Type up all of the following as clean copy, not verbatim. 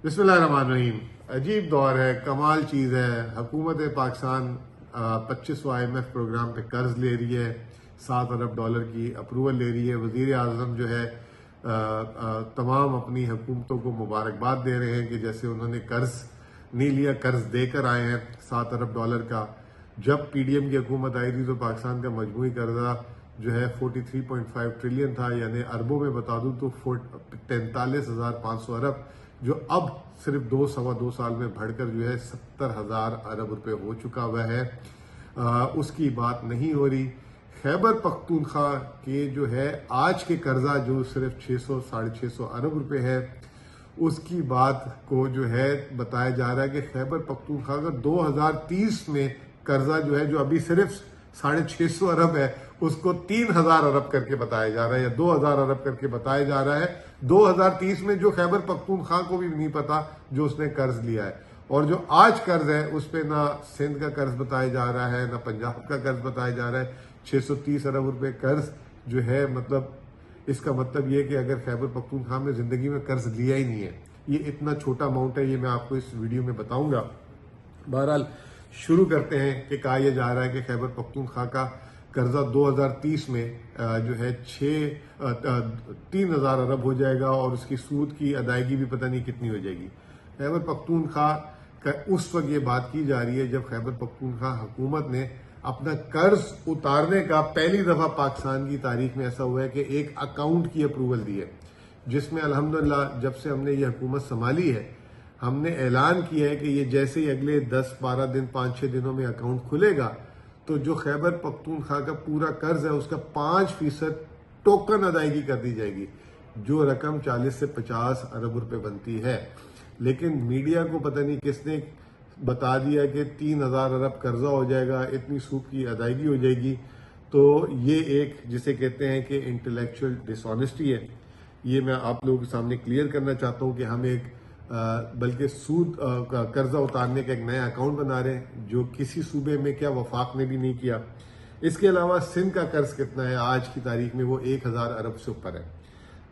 بسم اللہ الرحمن الرحیم۔ عجیب دور ہے، کمال چیز ہے۔ حکومت پاکستان 25واں IMF پروگرام پہ قرض لے رہی ہے، $7 ارب کی اپروول لے رہی ہے۔ وزیر اعظم جو ہے تمام اپنی حکومتوں کو مبارکباد دے رہے ہیں کہ جیسے انہوں نے قرض نہیں لیا، قرض دے کر آئے ہیں $7 ارب کا۔ جب PDM کی حکومت آئی تھی تو پاکستان کا مجموعی قرضہ جو ہے 43.5 ٹریلین تھا، یعنی اربوں میں بتا دوں تو 43,500 ارب، جو اب صرف سوا دو سال میں بڑھ کر جو ہے 70,000 ارب روپے ہو چکا ہوا ہے۔ اس کی بات نہیں ہو رہی۔ خیبر پختونخوا کے جو ہے آج کے قرضہ جو صرف 600-650 ارب روپے ہے، اس کی بات کو جو ہے بتایا جا رہا ہے کہ خیبر پختونخوا کا 2030 میں قرضہ جو ہے جو ابھی صرف 650 ارب ہے، اس کو 3,000 ارب کر کے بتایا جا رہا ہے، یا 2,000 ارب کر کے بتایا جا رہا ہے 2030 میں، جو خیبر پختونخوا کو بھی نہیں پتا جو اس نے قرض لیا ہے۔ اور جو آج قرض ہے اس پہ نہ سندھ کا قرض بتایا جا رہا ہے، نہ پنجاب کا قرض بتایا جا رہا ہے۔ 630 ارب روپے قرض جو ہے، مطلب اس کا مطلب یہ کہ اگر خیبر پختونخوا میں زندگی میں قرض لیا ہی نہیں ہے، یہ اتنا چھوٹا اماؤنٹ ہے، یہ میں آپ کو اس ویڈیو میں بتاؤں گا۔ بہرحال شروع کرتے ہیں کہ کہا یہ جا رہا ہے کہ خیبر پختونخوا کا قرضہ 2030 میں جو ہے 3,000 ارب ہو جائے گا، اور اس کی سود کی ادائیگی بھی پتہ نہیں کتنی ہو جائے گی۔ خیبر پختونخوا کا اس وقت یہ بات کی جا رہی ہے جب خیبر پختونخوا حکومت نے اپنا قرض اتارنے کا پہلی دفعہ پاکستان کی تاریخ میں ایسا ہوا ہے کہ ایک اکاؤنٹ کی اپروول دی ہے، جس میں الحمدللہ جب سے ہم نے یہ حکومت سنبھالی ہے، ہم نے اعلان کیا ہے کہ یہ جیسے ہی اگلے 10-12 دن 5-6 دنوں میں اکاؤنٹ کھلے گا تو جو خیبر پختونخوا کا پورا قرض ہے اس کا 5% ٹوکن ادائیگی کر دی جائے گی، جو رقم 40 سے 50 ارب روپے بنتی ہے۔ لیکن میڈیا کو پتہ نہیں کس نے بتا دیا کہ 3,000 ارب قرضہ ہو جائے گا، اتنی سود کی ادائیگی ہو جائے گی۔ تو یہ ایک جسے کہتے ہیں کہ انٹلیکچوئل ڈس آنیسٹی ہے۔ یہ میں آپ لوگوں کے سامنے کلیئر کرنا چاہتا ہوں کہ ہم ایک بلکہ سود کا قرضہ اتارنے کا ایک نیا اکاؤنٹ بنا رہے ہیں، جو کسی صوبے میں کیا وفاق نے بھی نہیں کیا۔ اس کے علاوہ سندھ کا قرض کتنا ہے آج کی تاریخ میں، وہ 1,000 ارب سے اوپر ہے۔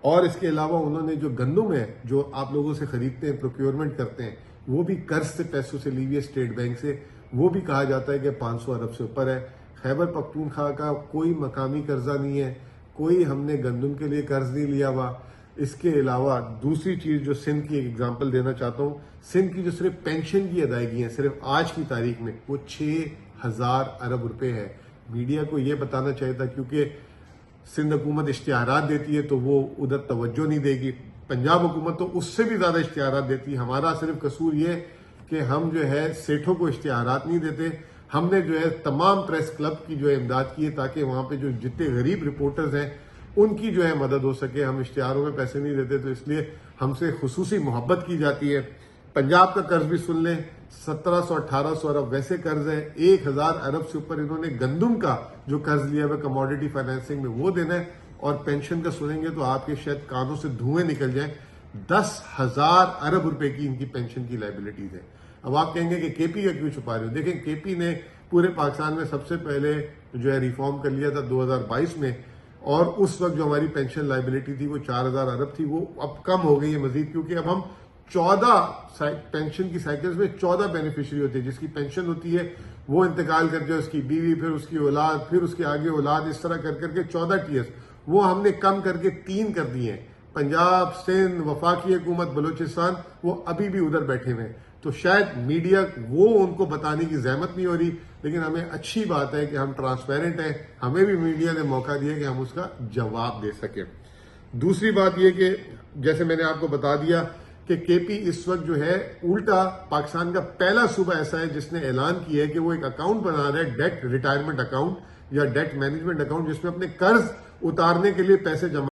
اور اس کے علاوہ انہوں نے جو گندم ہے جو آپ لوگوں سے خریدتے ہیں، پروکیورمنٹ کرتے ہیں، وہ بھی قرض سے پیسوں سے لی ہوئی ہے اسٹیٹ بینک سے، وہ بھی کہا جاتا ہے کہ 500 ارب سے اوپر ہے۔ خیبر پختونخوا کا کوئی مقامی قرضہ نہیں ہے، کوئی ہم نے گندم کے لیے قرض نہیں لیا ہوا۔ اس کے علاوہ دوسری چیز جو سندھ کی ایک ایگزامپل دینا چاہتا ہوں، سندھ کی جو صرف پینشن کی ادائیگی ہے صرف آج کی تاریخ میں وہ 6,000 ارب روپے ہے۔ میڈیا کو یہ بتانا چاہیے تھا، کیونکہ سندھ حکومت اشتہارات دیتی ہے تو وہ ادھر توجہ نہیں دے گی، پنجاب حکومت تو اس سے بھی زیادہ اشتہارات دیتی ہے۔ ہمارا صرف قصور یہ کہ ہم جو ہے سیٹھوں کو اشتہارات نہیں دیتے، ہم نے جو ہے تمام پریس کلب کی جو ہے امداد کی ہے تاکہ وہاں پہ جو جتنے غریب رپورٹرز ہیں ان کی جو ہے مدد ہو سکے۔ ہم اشتہاروں میں پیسے نہیں دیتے، تو اس لیے ہم سے خصوصی محبت کی جاتی ہے۔ پنجاب کا قرض بھی سن لیں، 1,700-1,800 ارب ویسے قرض ہے، 1,000 ارب سے اوپر انہوں نے گندم کا جو قرض لیا ہوا کموڈیٹی فائنینسنگ میں وہ دینا ہے۔ اور پینشن کا سنیں گے تو آپ کے شاید کانوں سے دھوئیں نکل جائیں، 10,000 ارب روپے کی ان کی پینشن کی لائبلٹیز ہے۔ اب آپ کہیں گے کہ کے پی کا کیوں چھپا رہے ہو؟ دیکھیں، کے پی نے پورے پاکستان میں سب سے پہلے جو ہے ریفارم کر لیا تھا 2022 میں، اور اس وقت جو ہماری پینشن لائبلٹی تھی وہ 4,000 ارب تھی، وہ اب کم ہو گئی ہے مزید، کیونکہ اب ہم 14 پینشن کی سائیکلز میں 14 بینیفیشری ہوتے ہیں۔ جس کی پینشن ہوتی ہے وہ انتقال کر کے اس کی بیوی، پھر اس کی اولاد، پھر اس کے آگے اولاد، اس طرح کر کے 14 ٹیئرز وہ ہم نے کم کر کے 3 کر دیے ہیں۔ پنجاب، سندھ، وفاقی حکومت، بلوچستان وہ ابھی بھی ادھر بیٹھے ہوئے ہیں۔ تو شاید میڈیا وہ ان کو بتانے کی زحمت نہیں ہو رہی، لیکن ہمیں اچھی بات ہے کہ ہم ٹرانسپیرنٹ ہیں، ہمیں بھی میڈیا نے موقع دیا کہ ہم اس کا جواب دے سکیں۔ دوسری بات یہ کہ جیسے میں نے آپ کو بتا دیا کہ کے پی اس وقت جو ہے الٹا پاکستان کا پہلا صوبہ ایسا ہے جس نے اعلان کیا ہے کہ وہ ایک اکاؤنٹ بنا رہا ہے، ڈیٹ ریٹائرمنٹ اکاؤنٹ یا ڈیٹ مینجمنٹ اکاؤنٹ، جس میں اپنے قرض اتارنے کے لیے پیسے جمع